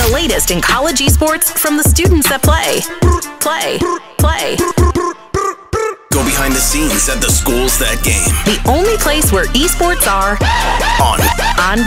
The latest in college esports from the students that play. Go behind the scenes at the schools that game. The only place where esports are on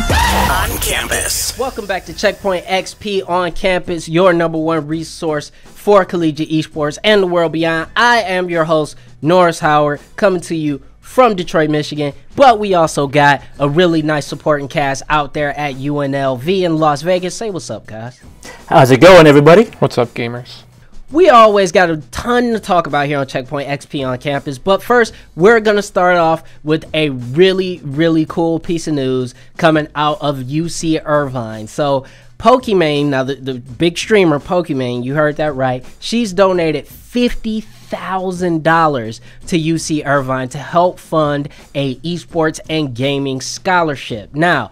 campus. Welcome back to Checkpoint XP On Campus, your #1 resource for collegiate esports and the world beyond. I am your host, Norris Howard, coming to you from Detroit, Michigan, but we also got a really nice supporting cast out there at UNLV in Las Vegas. Say what's up, guys. How's it going, everybody? What's up, gamers? We always got a ton to talk about here on Checkpoint XP On Campus, but first, we're going to start off with a really, really cool piece of news coming out of UC Irvine. So, Pokimane, now the big streamer Pokimane, you heard that right, she's donated $50,000 to UC Irvine to help fund a esports and gaming scholarship. Now,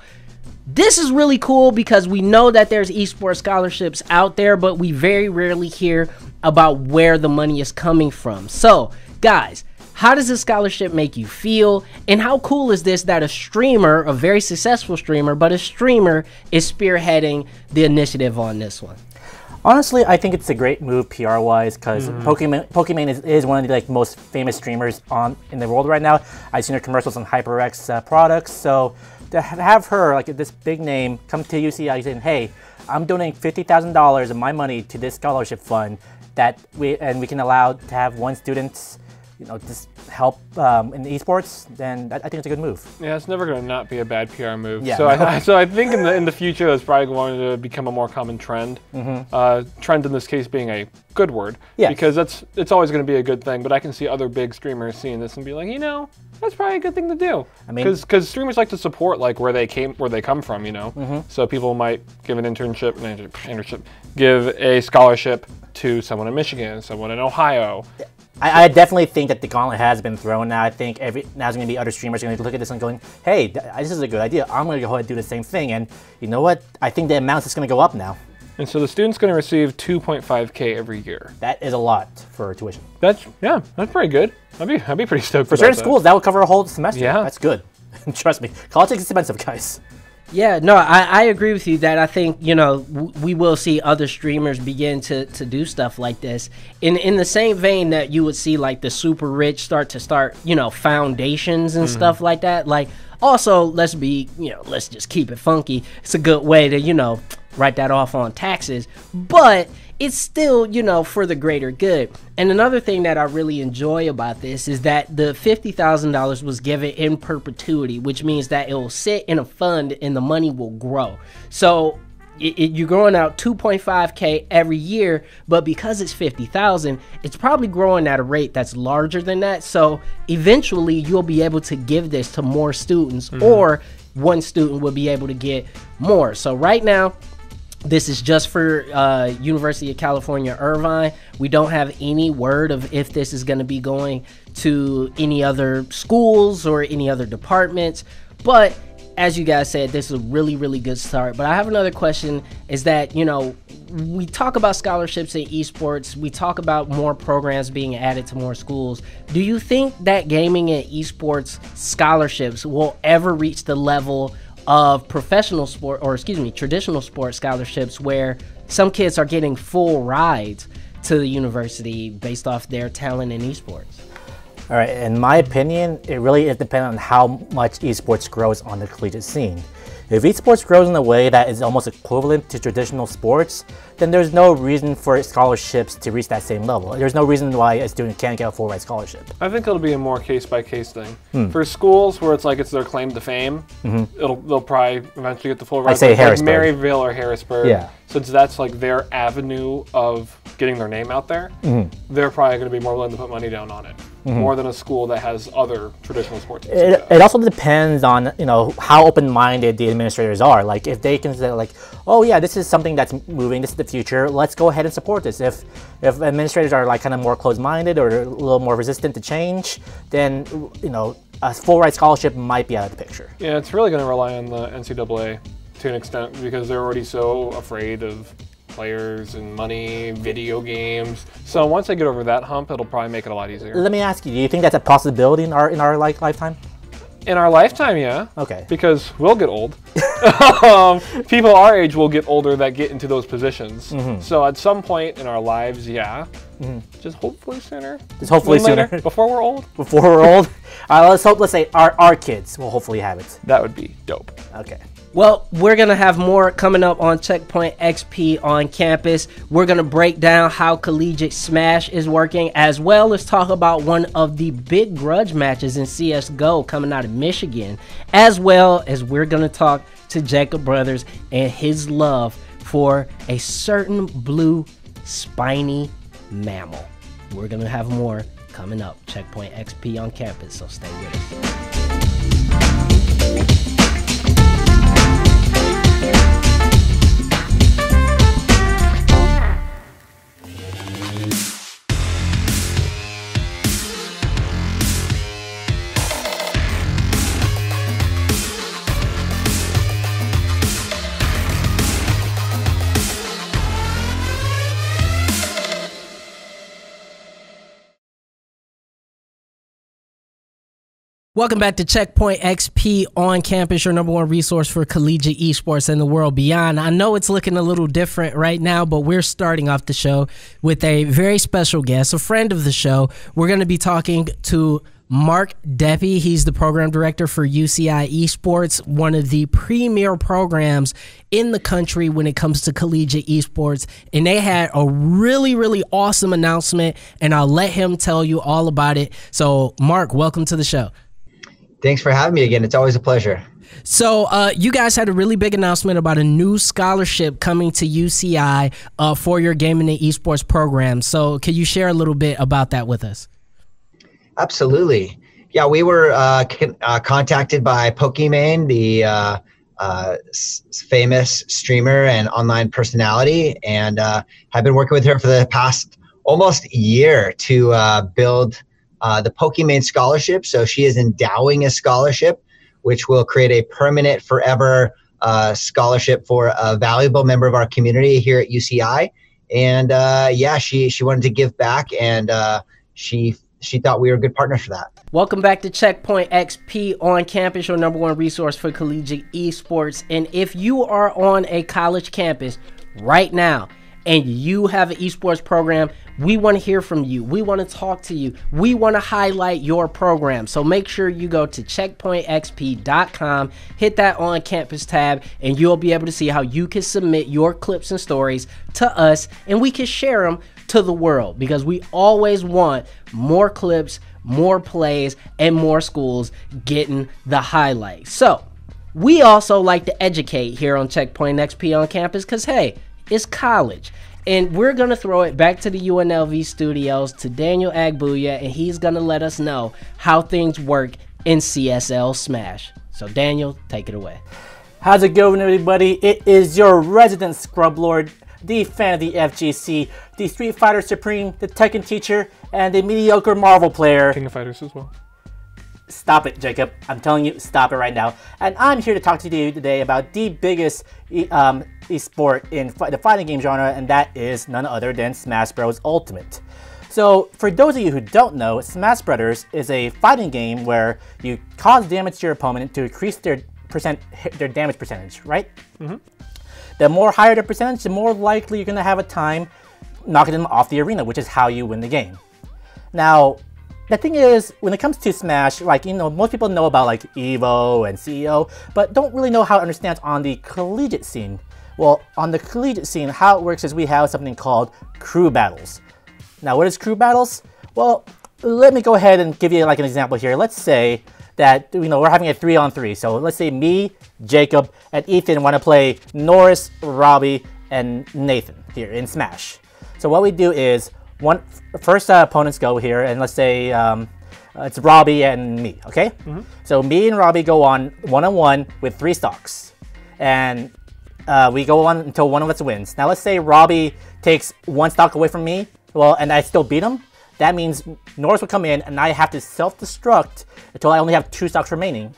this is really cool because we know that there's esports scholarships out there, but we very rarely hear about where the money is coming from. So, guys, how does this scholarship make you feel? And how cool is this that a streamer, a very successful streamer, but a streamer is spearheading the initiative on this one? Honestly, I think it's a great move PR-wise because Pokimane is one of the most famous streamers in the world right now. I've seen her commercials on HyperX products, so to have her, this big name, come to UCI saying, hey, I'm donating $50,000 of my money to this scholarship fund that we can allow to have one student, just help in esports, then I think it's a good move. Yeah, it's never going to not be a bad PR move. Yeah, so I think in the future that's probably going to become a more common trend. Trend in this case being a good word, because it's always going to be a good thing. But I can see other big streamers seeing this and be like, that's probably a good thing to do. I mean, because streamers like to support where they come from, So people might give an internship, give a scholarship to someone in Michigan, someone in Ohio. I definitely think that the gauntlet has been thrown now. I think now there's going to be other streamers going to look at this and going, hey, this is a good idea. I'm going to go ahead and do the same thing. And you know what? I think the amount is going to go up now. And so the student's going to receive $2.5K every year. That is a lot for tuition. That's pretty good. I'd be pretty stoked for certain schools. That would cover a whole semester. Yeah, that's good. Trust me, college is expensive, guys. Yeah, no, I agree with you that I think, we will see other streamers begin to do stuff like this. In the same vein that you would see the super rich start foundations and stuff like that. Also, let's just keep it funky. It's a good way to, write that off on taxes. But it's still, for the greater good. And another thing that I really enjoy about this is that the $50,000 was given in perpetuity, which means that it will sit in a fund and the money will grow. So you're growing out $2.5K every year, but because it's $50,000, it's probably growing at a rate that's larger than that. So eventually you'll be able to give this to more students, or one student will be able to get more. So right now, this is just for University of California, Irvine. We don't have any word of if this is going to be going to any other schools or any other departments. But as you guys said, this is a really, really good start. But I have another question is that, we talk about scholarships in esports. We talk about more programs being added to more schools. Do you think that gaming and esports scholarships will ever reach the level of traditional sport scholarships where some kids are getting full rides to the university based off their talent in esports? All right, in my opinion, it really is dependent on how much esports grows on the collegiate scene. If esports grows in a way that is almost equivalent to traditional sports, then there's no reason for scholarships to reach that same level. There's no reason why a student can't get a full ride scholarship. I think it'll be a more case-by-case thing. For schools where it's their claim to fame, they'll probably eventually get the full ride. I say Harrisburg. Maryville or Harrisburg. Since that's their avenue of getting their name out there, they're probably going to be more willing to put money down on it. More than a school that has other traditional sports. It also depends on how open-minded the administrators are. If they can say oh yeah, this is something that's moving, this is the future, let's go ahead and support this. If administrators are kind of more closed-minded or a little more resistant to change, then a full ride scholarship might be out of the picture. Yeah, it's really going to rely on the NCAA to an extent because they're already so afraid of players and money, video games. So once they get over that hump, it'll probably make it a lot easier. Let me ask you, do you think that's a possibility in our lifetime? In our lifetime, yeah. Okay. Because we'll get old. People our age will get older that get into those positions. So at some point in our lives, yeah. Just hopefully sooner. Just hopefully sooner. Before we're old. Before we're old. Let's hope. Let's say our kids will hopefully have it. That would be dope. Okay. Well, we're going to have more coming up on Checkpoint XP on campus. We're going to break down how Collegiate Smash is working, as well as talk about one of the big grudge matches in CSGO coming out of Michigan, as well as we're going to talk to Jacob Brothers and his love for a certain blue spiny mammal. We're going to have more coming up. Checkpoint XP on campus, so stay with us. Welcome back to Checkpoint XP on campus, your #1 resource for collegiate esports and the world beyond. I know it's looking a little different right now, but we're starting off the show with a very special guest, a friend of the show. We're going to be talking to Mark Deppe. He's the program director for UCI Esports, one of the premier programs in the country when it comes to collegiate esports. And they had a really, really awesome announcement, and I'll let him tell you all about it. So, Mark, welcome to the show. Thanks for having me again. It's always a pleasure. So you guys had a really big announcement about a new scholarship coming to UCI for your gaming and esports program. So can you share a little bit about that with us? Absolutely. Yeah, we were contacted by Pokimane, the famous streamer and online personality, and have been working with her for the past almost year to build the Pokimane Scholarship. So she is endowing a scholarship, which will create a permanent, forever scholarship for a valuable member of our community here at UCI. And yeah, she wanted to give back, and she thought we were a good partner for that. Welcome back to Checkpoint XP on campus, your #1 resource for collegiate esports. And if you are on a college campus right now and you have an esports program, we want to hear from you. We want to talk to you. We want to highlight your program. So make sure you go to checkpointxp.com, hit that on campus tab, and you'll be able to see how you can submit your clips and stories to us, and we can share them to the world, because we always want more clips, more plays, and more schools getting the highlights. So we also like to educate here on Checkpoint XP on campus, because hey, it's college. And we're going to throw it back to the UNLV studios to Daniel Agbuya, and he's going to let us know how things work in CSL Smash. So Daniel, take it away. How's it going, everybody? It is your resident scrub lord, the fan of the FGC, the Street Fighter Supreme, the Tekken teacher, and the mediocre Marvel player. King of Fighters as well. Stop it, Jacob. I'm telling you, stop it right now. And I'm here to talk to you today about the biggest esport in the fighting game genre, and that is none other than Smash Bros. Ultimate. So, for those of you who don't know, Smash Brothers is a fighting game where you cause damage to your opponent to increase their damage percentage, right? Mm-hmm. The more higher the percentage, the more likely you're going to have a time knocking them off the arena, which is how you win the game. Now, the thing is, when it comes to Smash, like, you know, most people know about like EVO and CEO, but don't really know how it understands on the collegiate scene. Well, on the collegiate scene, how it works is we have something called crew battles. Now, what is crew battles? Well, let me go ahead and give you like an example here. Let's say that, you know, we're having a 3-on-3. So let's say me, Jacob, and Ethan want to play Norris, Robbie, and Nathan here in Smash. So what we do is first opponents go here, and let's say it's Robbie and me, okay? Mm-hmm. So me and Robbie go on one-on-one with 3 stocks, and we go on until one of us wins. Now let's say Robbie takes 1 stock away from me, well, and I still beat him. That means Norris will come in, and I have to self-destruct until I only have 2 stocks remaining.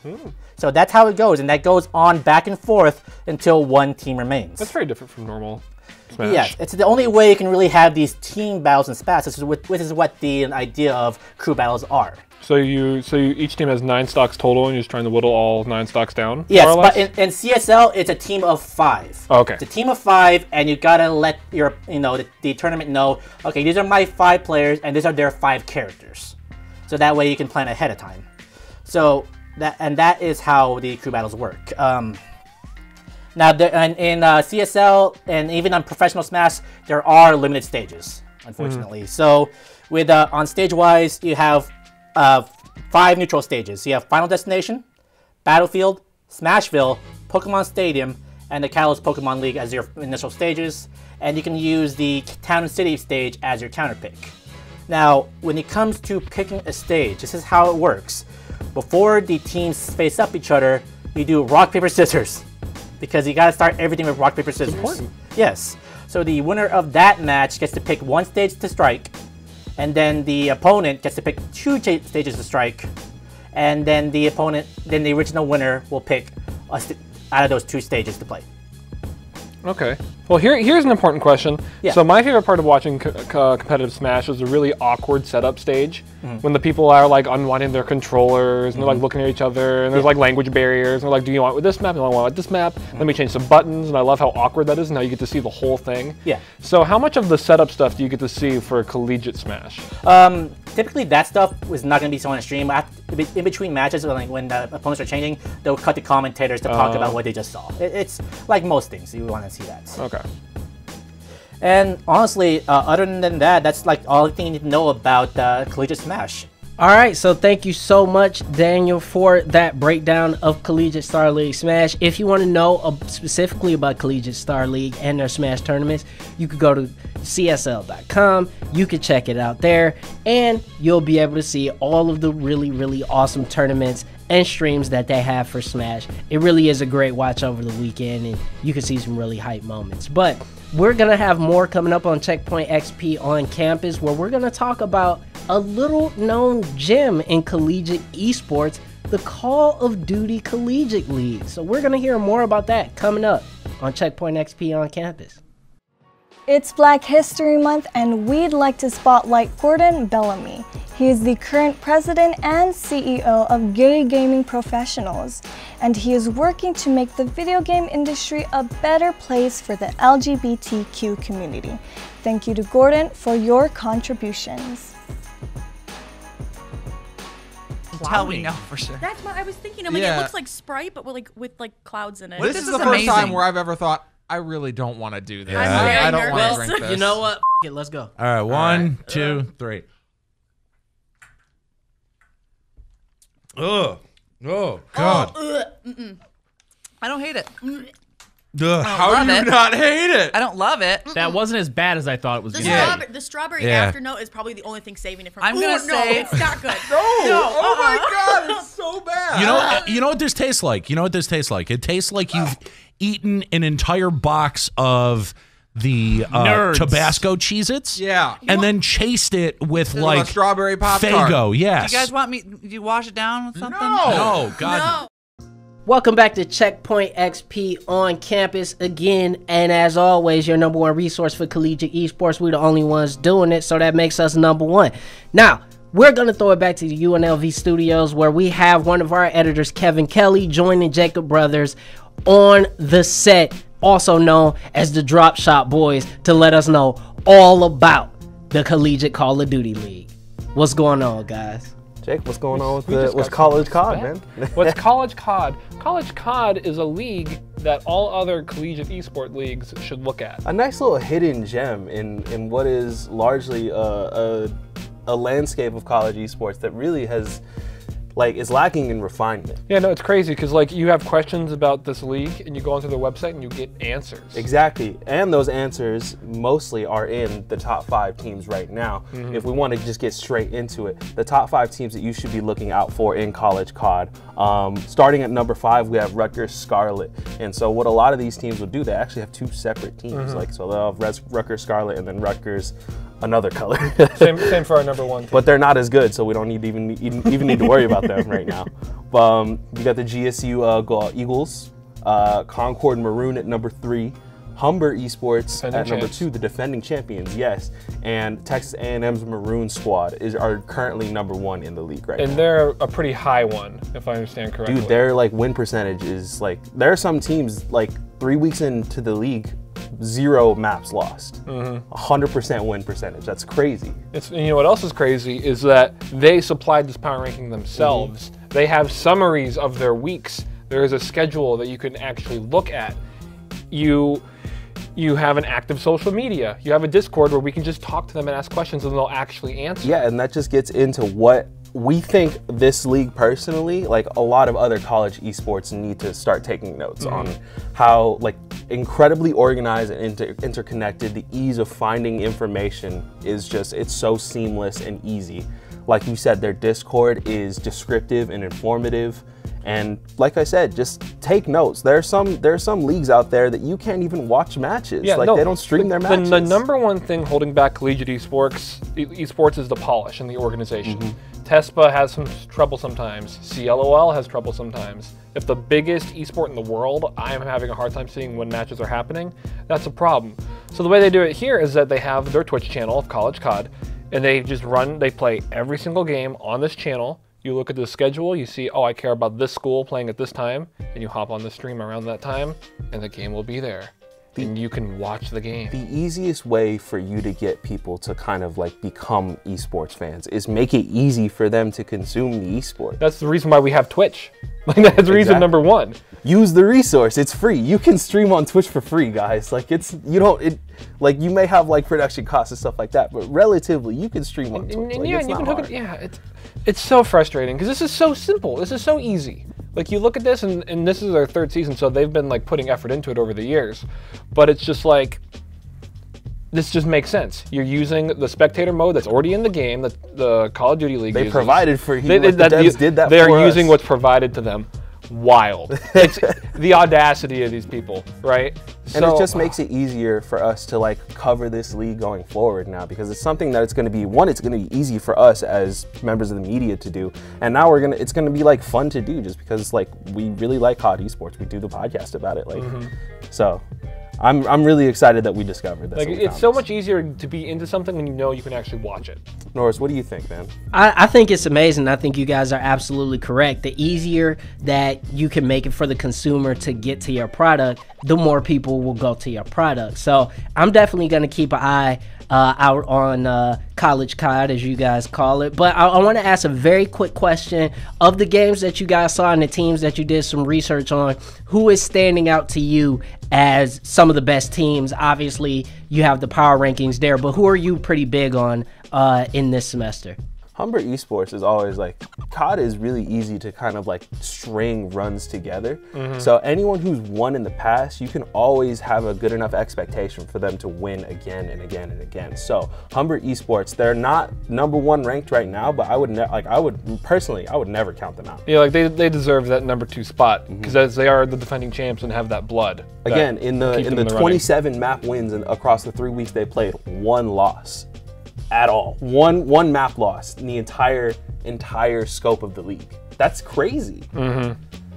So that's how it goes, and that goes on back and forth until one team remains. That's very different from normal Smash. Yes, it's the only way you can really have these team battles in Smash, which is what the idea of crew battles are. So each team has 9 stocks total, and you're just trying to whittle all 9 stocks down? Yes, but in CSL, it's a team of 5. Oh, okay. It's a team of 5, and you gotta let your, the tournament know, okay, these are my 5 players, and these are their 5 characters. So that way you can plan ahead of time. So that is how the crew battles work. Now, in CSL and even on professional Smash, there are limited stages, unfortunately. So, with on stage-wise, you have 5 neutral stages. You have Final Destination, Battlefield, Smashville, Pokemon Stadium, and the Catalyst Pokemon League as your initial stages. And you can use the Town and City stage as your counter pick. Now, when it comes to picking a stage, this is how it works. Before the teams face up each other, you do rock, paper, scissors. Because you gotta start everything with rock, paper, scissors. Important. Yes. So the winner of that match gets to pick 1 stage to strike, and then the opponent gets to pick 2 stages to strike, and then the original winner will pick out of those 2 stages to play. Okay. Well, here's an important question. Yeah. So my favorite part of watching competitive Smash is a really awkward setup stage when the people are like unwinding their controllers and they're like looking at each other and there's like language barriers and they're like, do you want it with this map? Do you want it with this map? Let me change some buttons, and I love how awkward that is and how you get to see the whole thing. Yeah. So how much of the setup stuff do you get to see for collegiate Smash? Typically that stuff is not going to be so on stream. In between matches, when the opponents are changing, they'll cut the commentators to talk about what they just saw. It's like most things, you want to see that. Okay. And honestly, other than that, that's like all you need to know about Collegiate Smash. All right, so thank you so much, Daniel, for that breakdown of Collegiate Star League Smash. If you want to know specifically about Collegiate Star League and their Smash tournaments, you could go to CSL.com. You can check it out there, and you'll be able to see all of the really, really awesome tournaments and streams that they have for Smash. It really is a great watch over the weekend, and you can see some really hype moments. But we're going to have more coming up on Checkpoint XP on campus, where we're going to talk about a little known gem in collegiate esports, the Call of Duty Collegiate League. So we're going to hear more about that coming up on Checkpoint XP on campus. It's Black History Month, and we'd like to spotlight Gordon Bellamy. He is the current president and CEO of Gay Gaming Professionals, and he is working to make the video game industry a better place for the LGBTQ community. Thank you to Gordon for your contributions. Until we know for sure. That's what I was thinking. I mean, it looks like Sprite, but with clouds in it. Well, this is the first time where I've ever thought, I really don't want to do this. Yeah. I don't want to drink this. You know what? It, let's go. All right, 1, 2, 3. Ugh. Oh, God. I don't hate it. How do you not hate it? I don't love it. That wasn't as bad as I thought it was going to be. The strawberry afternote is probably the only thing saving it from. I'm gonna say it's not good. No. Oh my God, it's so bad. You know what this tastes like? It tastes like you've eaten an entire box of the Tabasco Cheez-Its. Yeah. And then chased it with like strawberry popcorn. Faygo, yes. Do you guys want me? Do you wash it down with something? No, God. No. Welcome back to Checkpoint XP on campus again, and as always, your number one resource for collegiate esports. We're the only ones doing it, so that makes us number one. Now, we're going to throw it back to the UNLV studios, where we have one of our editors, Kevin Kelly, joining Jacob Brothers on the set, also known as the Drop Shot Boys, to let us know all about the Collegiate Call of Duty League. What's going on, guys? Jake, what's going on with College COD, man? What's College COD? College COD is a league that all other collegiate esport leagues should look at. A nice little hidden gem in what is largely a landscape of college esports that really is lacking in refinement. Yeah, no, it's crazy because you have questions about this league and you go onto their website and you get answers. Exactly, and those answers mostly are in the top 5 teams right now. If we want to just get straight into it, the top 5 teams that you should be looking out for in College COD. Starting at number 5, we have Rutgers Scarlet, and so what a lot of these teams will do, they actually have 2 separate teams. So they'll have Rutgers Scarlet and then Rutgers another color. same for our number 1 team. But they're not as good, so we don't even need to worry about them right now. You got the GSU Eagles, Concord Maroon at number 3, Humber Esports at number 2, the defending champions, yes, and Texas A&M's Maroon squad are currently number 1 in the league right now. And they're a pretty high one, if I understand correctly. Dude, their like win percentage is like, there are some teams like 3 weeks into the league, 0 maps lost, 100% win percentage. That's crazy. You know what else is crazy is that they supplied this power ranking themselves. They have summaries of their weeks. There is a schedule that you can actually look at. You have an active social media. You have a Discord where we can just talk to them and ask questions and they'll actually answer. Yeah, and that just gets into what we think this league personally, like a lot of other college esports need to start taking notes on how like incredibly organized and interconnected the ease of finding information is just, it's so seamless and easy. Like you said, their Discord is descriptive and informative. And like I said, just take notes. There are some leagues out there that you can't even watch matches. Yeah, like they don't stream their matches. The number one thing holding back collegiate esports is the polish and the organization. TESPA has some trouble sometimes. CLOL has trouble sometimes. If the biggest esport in the world, I am having a hard time seeing when matches are happening, that's a problem. So the way they do it here is that they have their Twitch channel of College COD, and they play every single game on this channel. You look at the schedule, you see, oh, I care about this school playing at this time, and you hop on the stream around that time, and the game will be there. And you can watch the game. The easiest way for you to get people to kind of like become esports fans is make it easy for them to consume the esport. That's the reason why we have Twitch. Like that's reason number 1. Use the resource. It's free. You can stream on Twitch for free, guys. Like like you may have like production costs and stuff like that, but relatively you can stream on Twitch. And yeah, you can hook it. Yeah, it's so frustrating because this is so simple. This is so easy. Like you look at this, and this is their 3rd season, so they've been like putting effort into it over the years. But it's just like, this just makes sense. You're using the spectator mode that's already in the game that the Call of Duty League uses. Provided for you. The devs did that. They're using what's provided to them. Wild. It's the audacity of these people, right? And it just makes it easier for us to like cover this league going forward now, because it's something that it's going to be, it's going to be easy for us as members of the media to do, and now it's going to be like fun to do just because like we really like COD Esports. We do the podcast about it, like so. I'm really excited that we discovered this. Like it's so much easier to be into something when you know you can actually watch it. Norris, what do you think, man? I think it's amazing. I think you guys are absolutely correct. The easier that you can make it for the consumer to get to your product, the more people will go to your product. So I'm definitely going to keep an eye out on College COD, as you guys call it. But I want to ask a very quick question. Of the games that you guys saw and the teams that you did some research on, who is standing out to you as some of the best teams? Obviously, you have the power rankings there, but who are you pretty big on in this semester? Humber Esports is always like, COD is really easy to kind of like string runs together. So anyone who's won in the past, you can always have a good enough expectation for them to win again and again and again. So Humber Esports, they're not number 1 ranked right now, but I would never count them out. Yeah, like they deserve that number 2 spot because as they are the defending champs and have that blood. Again, in the 27 map wins and across the 3 weeks they played, 1 loss. At all. One map loss in the entire scope of the league. That's crazy.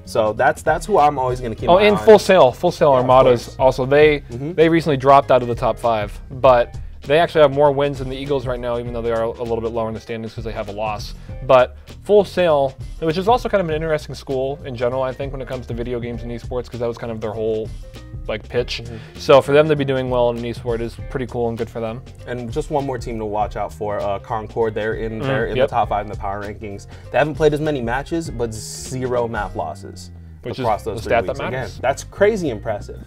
So that's who I'm always going to keep an eye on. Full Sail Armadas also. They recently dropped out of the top 5, but they actually have more wins than the Eagles right now, even though they are a little bit lower in the standings because they have a loss. But Full Sail, which is also kind of an interesting school in general, I think, when it comes to video games and esports, because that was kind of their whole like pitch. So for them to be doing well in an esport is pretty cool and good for them. And just one more team to watch out for, Concord. They're in the top 5 in the power rankings. They haven't played as many matches, but 0 map losses across those 3 weeks. Again, that's crazy impressive.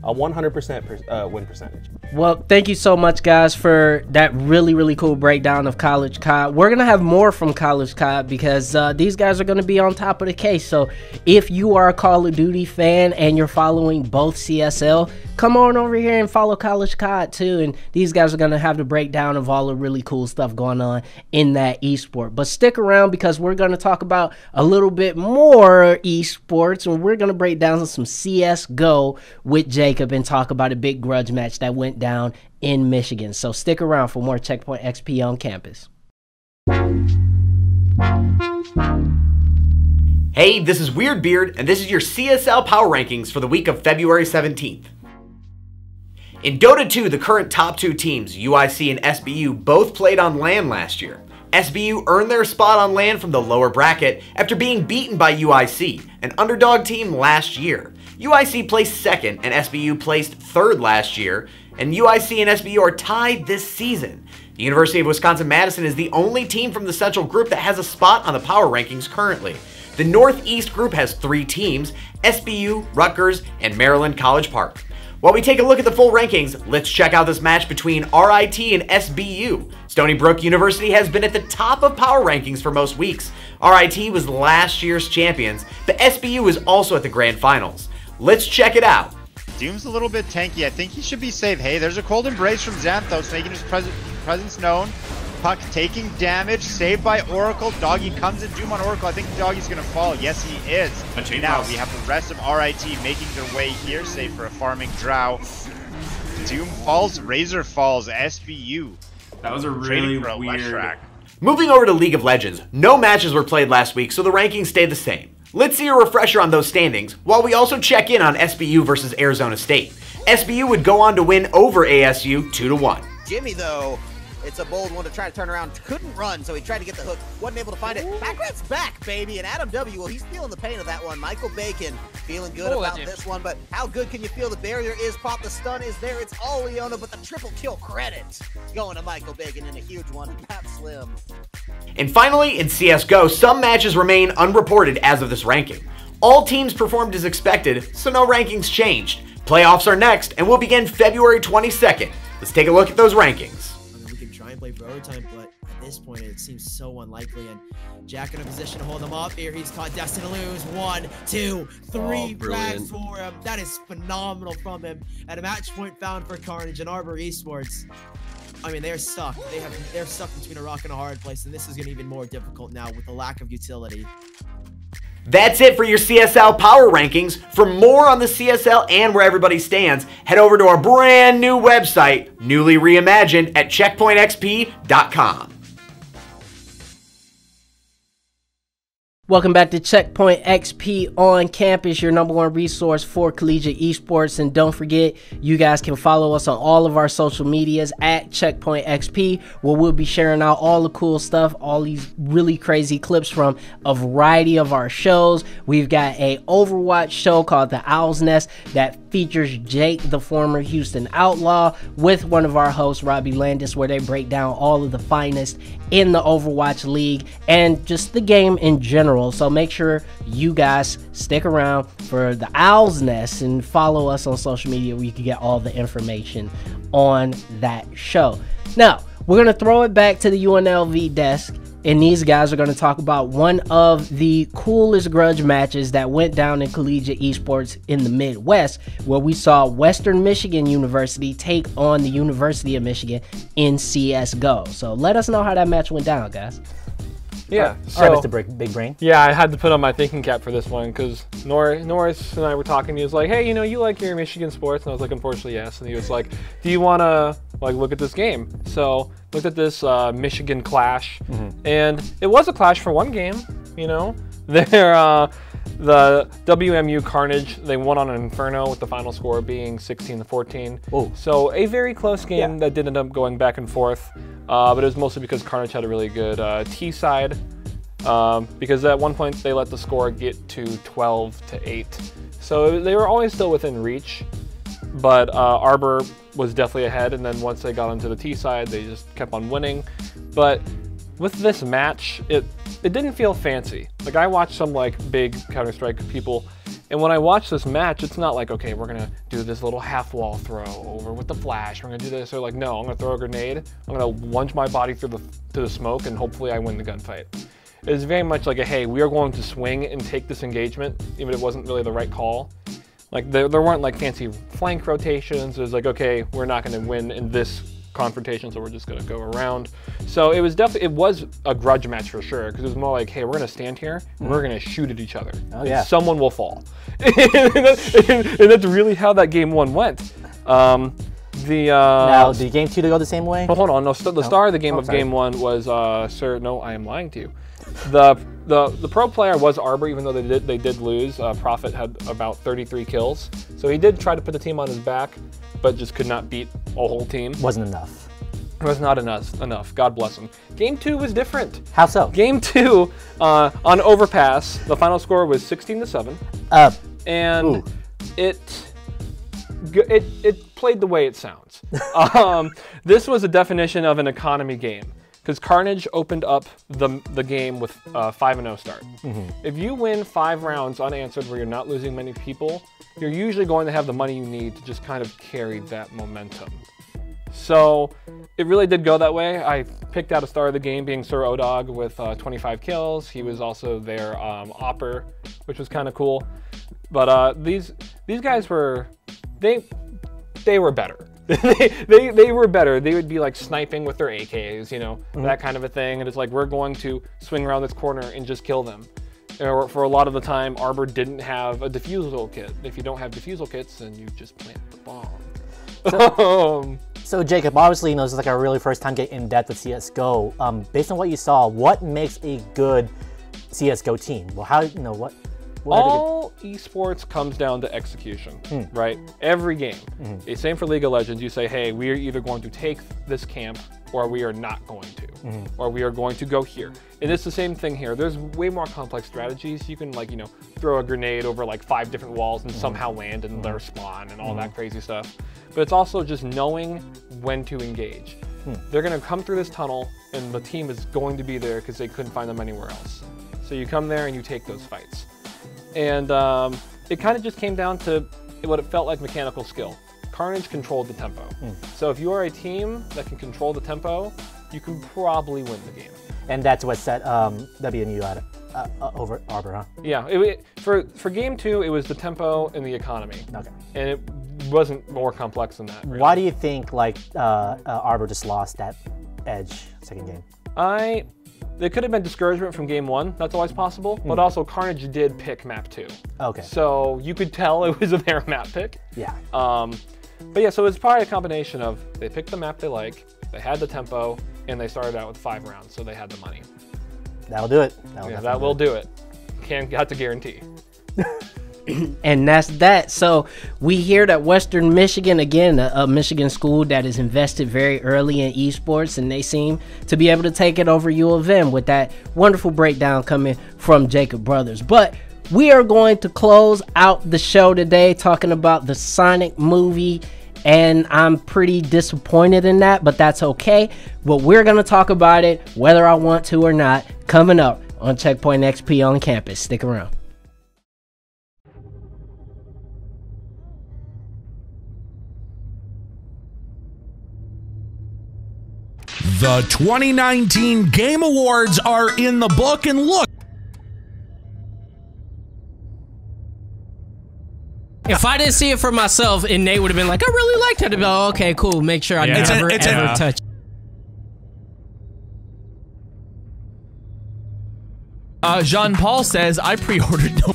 A 100% win percentage. Well, thank you so much, guys, for that really, really cool breakdown of College COD. We're going to have more from College COD because these guys are going to be on top of the case. So if you are a Call of Duty fan and you're following both CSL, come on over here and follow College COD too. And these guys are going to have the breakdown of all the really cool stuff going on in that esport. But stick around because we're going to talk about a little bit more esports, and we're going to break down some CSGO with Jacob and talk about a big grudge match that went down in Michigan. So stick around for more Checkpoint XP on campus. Hey, this is Weirdbeard, and this is your CSL Power Rankings for the week of February 17th. In Dota 2, the current top 2 teams, UIC and SBU, both played on LAN last year. SBU earned their spot on LAN from the lower bracket after being beaten by UIC, an underdog team last year. UIC placed 2nd and SBU placed 3rd last year, and UIC and SBU are tied this season. The University of Wisconsin-Madison is the only team from the Central Group that has a spot on the Power Rankings currently. The Northeast Group has 3 teams, SBU, Rutgers, and Maryland College Park. While we take a look at the full rankings, let's check out this match between RIT and SBU. Stony Brook University has been at the top of Power Rankings for most weeks. RIT was last year's champions, but SBU is also at the Grand Finals. Let's check it out. Doom's a little bit tanky. I think he should be safe. Hey, there's a cold embrace from Xanthos, making his presence known. Puck taking damage, saved by Oracle. Doggy comes in, Doom on Oracle. I think Doggy's gonna fall. Yes, he is. Now we have the rest of RIT making their way here, save for a farming drow. Doom falls, Razor falls, SBU. That was a really weird. Moving over to League of Legends, no matches were played last week, so the rankings stayed the same. Let's see a refresher on those standings, while we also check in on SBU versus Arizona State. SBU would go on to win over ASU 2-1. Jimmy, though, it's a bold one to try to turn around. Couldn't run, so he tried to get the hook. Wasn't able to find it. Backrat's back, baby. And Adam W., well, he's feeling the pain of that one. Michael Bacon feeling good about this one. But how good can you feel? The barrier is popped. The stun is there. It's all Leona, but the triple kill credit going to Michael Bacon in a huge one. Pat Slim. And finally, in CSGO, some matches remain unreported as of this ranking. All teams performed as expected, so no rankings changed. Playoffs are next, and will begin February 22nd. Let's take a look at those rankings. And play for overtime, but at this point it seems so unlikely. And Jack in a position to hold him up here. He's caught, destined to lose. 1, 2, 3 frags for him. That is phenomenal from him. At a match point found for Carnage and Arbor Esports. I mean, they're stuck. They're stuck between a rock and a hard place, and this is getting even more difficult now with the lack of utility. That's it for your CSL Power Rankings. For more on the CSL and where everybody stands, head over to our brand new website, newly reimagined, at CheckpointXP.com. Welcome back to Checkpoint XP On Campus, your #1 resource for collegiate esports. And don't forget, you guys can follow us on all of our social medias at Checkpoint XP, where we'll be sharing out all the cool stuff, all these really crazy clips from a variety of our shows. We've got a Overwatch show called The Owl's Nest that features Jake, the former Houston Outlaw, with one of our hosts, Robbie Landis, where they break down all of the finest in the Overwatch League and just the game in general. So make sure you guys stick around for the Owl's Nest and follow us on social media where you can get all the information on that show. Now, we're going to throw it back to the UNLV desk, and these guys are going to talk about one of the coolest grudge matches that went down in collegiate esports in the Midwest, where we saw Western Michigan University take on the University of Michigan in CSGO. So let us know how that match went down, guys. Yeah, so Mr. Big Brain. Yeah, I had to put on my thinking cap for this one because Norris and I were talking. He was like, "Hey, you know, you like your Michigan sports?" And I was like, "Unfortunately, yes." And he was like, "Do you want to like look at this game?" So looked at this Michigan clash, and it was a clash for one game. You know, they're the WMU Carnage. They won on an Inferno with the final score being 16-14. Oh. So a very close game that did end up going back and forth. But it was mostly because Carnage had a really good T side, because at one point they let the score get to 12-8. So they were always still within reach, but Arbor was definitely ahead, and then once they got onto the T side, they just kept on winning. But with this match, it didn't feel fancy. Like, I watched some like big Counter-Strike people, and when I watch this match, it's not like, okay, we're gonna do this little half wall throw over with the flash. We're gonna do this. They're like, no, I'm gonna throw a grenade. I'm gonna lunge my body through the smoke, and hopefully I win the gunfight. It was very much like a, hey, we are going to swing and take this engagement, even if it wasn't really the right call. Like, there weren't like fancy flank rotations. It was like, okay, we're not gonna win in this confrontation, so we're just gonna go around. So it was a grudge match for sure, because it was more like, hey, we're gonna stand here and we're gonna shoot at each other. Oh, yeah. Someone will fall. and that's really how that game one went. Now, did game 2 go the same way? Oh, hold on, no, the star of the game of game 1 was, sir, no, I am lying to you. The pro player was Arbor, even though they did lose. Prophet had about 33 kills, so he did try to put the team on his back, but just could not beat a whole team. Wasn't enough. It was not enough. God bless him. Game 2 was different. How so? Game 2 on Overpass, the final score was 16-7, and it played the way it sounds. This was a definition of an economy game. Because Carnage opened up the game with 5-0 start. If you win 5 rounds unanswered where you're not losing many people, you're usually going to have the money you need to just kind of carry that momentum. So it really did go that way. I picked out a star of the game being Sir Odog with 25 kills. He was also their opper, which was kind of cool. But these guys were, they were better. they were better. They would be like sniping with their AKs, you know, that kind of a thing. And it's like, we're going to swing around this corner and just kill them. Or for a lot of the time, Arbor didn't have a defusal kit. If you don't have defusal kits, then you just plant the bomb. So Jacob, obviously, you know, this is like our really first time getting in depth with CS:GO. Based on what you saw, what makes a good CS:GO team? Well, how, you know, what all esports comes down to execution, right? Every game. Same for League of Legends. You say, hey, we are either going to take this camp or we are not going to, or we are going to go here. And it's the same thing here. There's way more complex strategies. You can, like, you know, throw a grenade over like 5 different walls and somehow land in their spawn and all that crazy stuff. But it's also just knowing when to engage. They're going to come through this tunnel and the team is going to be there because they couldn't find them anywhere else. So you come there and you take those fights. And it kind of just came down to what it felt like mechanical skill. Carnage controlled the tempo. So if you are a team that can control the tempo, you can probably win the game. And that's what set WMU at over Arbor, huh? Yeah, for game 2, it was the tempo and the economy. Okay. And it wasn't more complex than that, really. Why do you think, like, Arbor just lost that edge second game? There could have been discouragement from game 1. That's always possible. But also, Carnage did pick map 2. Okay. So you could tell it was their map pick. Yeah. But yeah, so it's probably a combination of they picked the map they like, they had the tempo, and they started out with 5 rounds, so they had the money. That'll do it. That will do it. Got to guarantee. And that's that. So we hear that Western Michigan, again, a Michigan school that is invested very early in esports, and they seem to be able to take it over U of M with that wonderful breakdown coming from Jacob Brothers. But we are going to close out the show today talking about the Sonic movie, and I'm pretty disappointed in that, but that's okay. But we're going to talk about it whether I want to or not coming up on Checkpoint XP on Campus. Stick around. The 2019 Game Awards are in the book, and look. If I didn't see it for myself, and Nate would have been like, I really liked it. I'd be like, okay, cool. Make sure I never touch it. Jean-Paul says, I pre-ordered no.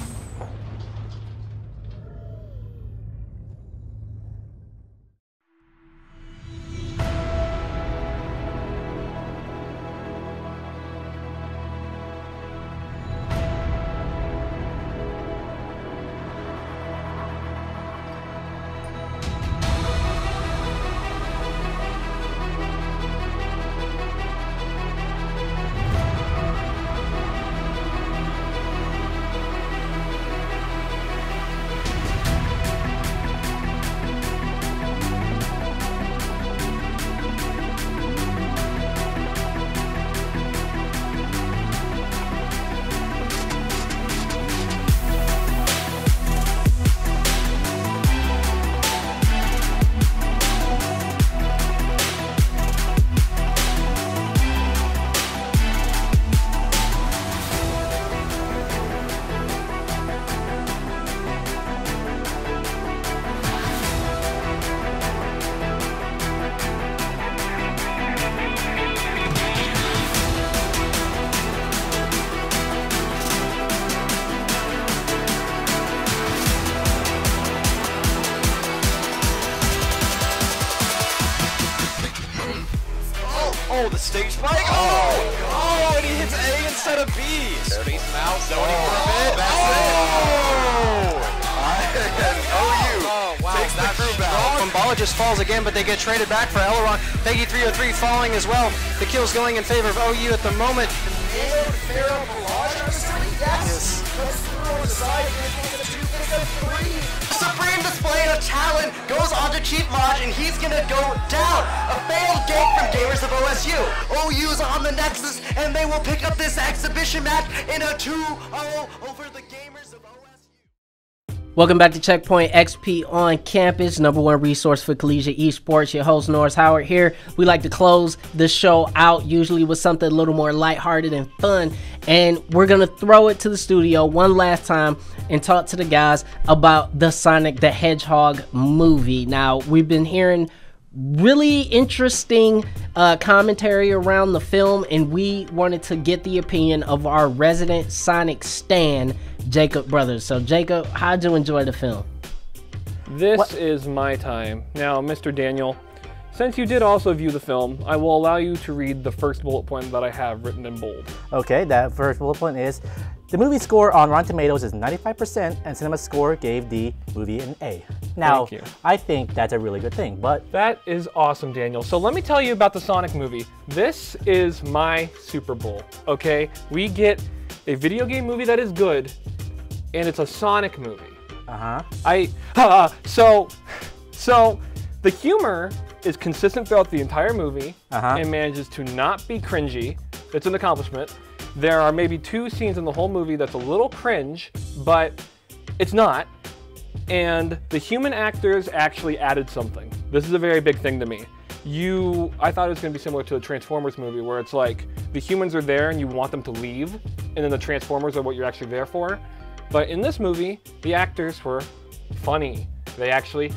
Oh, the stage spike. Oh, and he hits A instead of B. Space him out, zoning for a bit. OU takes the crew back. Bala just falls again, but they get traded back for Eleron. Peggy 303 falling as well. The kill's going in favor of OU at the moment. Yes. Supreme display of talent goes on to Chief Lodge, and he's gonna go down. A failed gank from Gamers of OSU. OU's on the Nexus, and they will pick up this exhibition match in a 2-0 over the Gamers of OSU. Welcome back to Checkpoint XP on Campus, #1 resource for collegiate esports. Your host, Norris Howard here. We like to close the show out usually with something a little more lighthearted and fun. And we're going to throw it to the studio one last time and talk to the guys about the Sonic the Hedgehog movie. Now, we've been hearing really interesting commentary around the film, and we wanted to get the opinion of our resident Sonic stan, Jacob Brothers. So Jacob, how'd you enjoy the film? This is my time. Now, Mr. Daniel, since you did also view the film, I will allow you to read the first bullet point that I have written in bold. Okay, that first bullet point is, the movie score on Rotten Tomatoes is 95%, and CinemaScore gave the movie an A. Now, Thank you. I think that's a really good thing, but... That is awesome, Daniel. So let me tell you about the Sonic movie. This is my Super Bowl, okay? We get a video game movie that is good, and it's a Sonic movie. So the humor is consistent throughout the entire movie and manages to not be cringy. It's an accomplishment. There are maybe 2 scenes in the whole movie that's a little cringe, but it's not. And the human actors actually added something. This is a very big thing to me. I thought it was going to be similar to the Transformers movie, where it's like the humans are there and you want them to leave, and then the Transformers are what you're actually there for. But in this movie, the actors were funny. They actually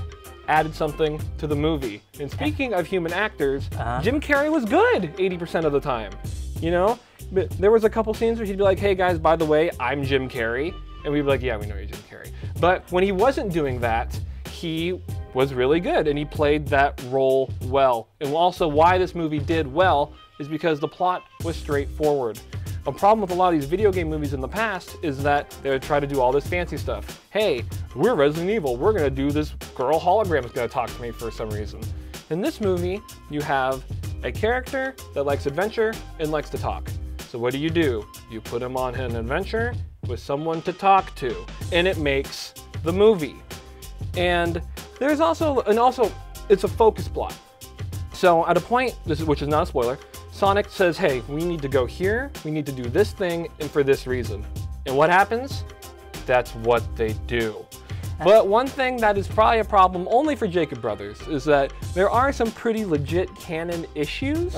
added something to the movie. And speaking of human actors, Jim Carrey was good 80% of the time. You know, but there was a couple scenes where he'd be like, "Hey guys, by the way, I'm Jim Carrey," and we'd be like, "Yeah, we know you're Jim Carrey." But when he wasn't doing that, he was really good, and he played that role well. And also, why this movie did well is because the plot was straightforward. A problem with a lot of these video game movies in the past is that they would try to do all this fancy stuff. Hey, we're Resident Evil. We're going to do this girl hologram is going to talk to me for some reason. In this movie, you have a character that likes adventure and likes to talk. So what do? You put him on an adventure with someone to talk to, and it makes the movie. And there's also it's a focus plot. So at a point, which is not a spoiler, Sonic says, "Hey, we need to go here, we need to do this thing, and for this reason." And what happens? That's what they do. But one thing that is probably a problem only for Jacob Brothers is that there are some pretty legit canon issues.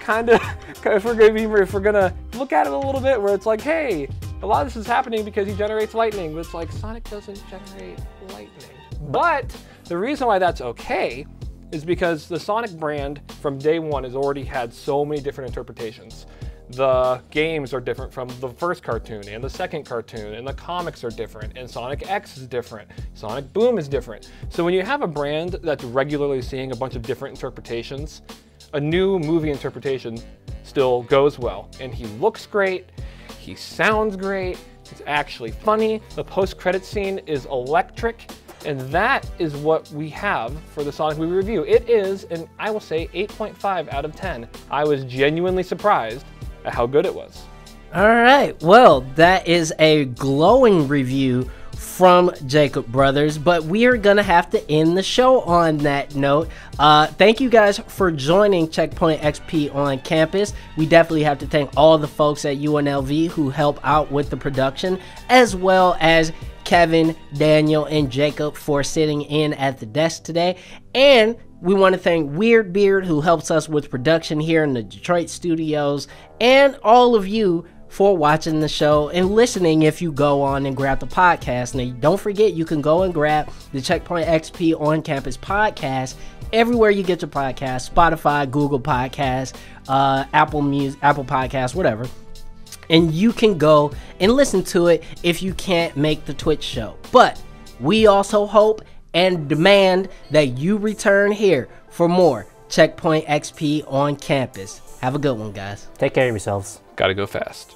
Kind of, if we're gonna look at it a little bit, where it's like, hey, a lot of this is happening because he generates lightning, but it's like Sonic doesn't generate lightning. But the reason why that's okay is because the Sonic brand from day one has already had so many different interpretations. The games are different from the first cartoon and the second cartoon, and the comics are different, and Sonic X is different, Sonic Boom is different. So when you have a brand that's regularly seeing a bunch of different interpretations, a new movie interpretation still goes well. And he looks great, he sounds great, it's actually funny, the post-credit scene is electric, and that is what we have for the Sonic movie review. It is, and I will say, 8.5 out of 10. I was genuinely surprised at how good it was. All right, well, that is a glowing review from Jacob Brothers, but we are gonna have to end the show on that note. Thank you guys for joining Checkpoint XP on Campus. We definitely have to thank all the folks at UNLV who help out with the production, as well as Kevin, Daniel, and Jacob for sitting in at the desk today. And we want to thank Weird Beard, who helps us with production here in the Detroit studios, and all of you for watching the show and listening if you go on and grab the podcast. Now, don't forget, you can go and grab the Checkpoint XP On Campus podcast everywhere you get your podcast: Spotify, Google Podcasts, Apple Music, Apple Podcasts, whatever. And you can go and listen to it if you can't make the Twitch show. But we also hope and demand that you return here for more Checkpoint XP on campus. Have a good one, guys. Take care of yourselves. Gotta go fast.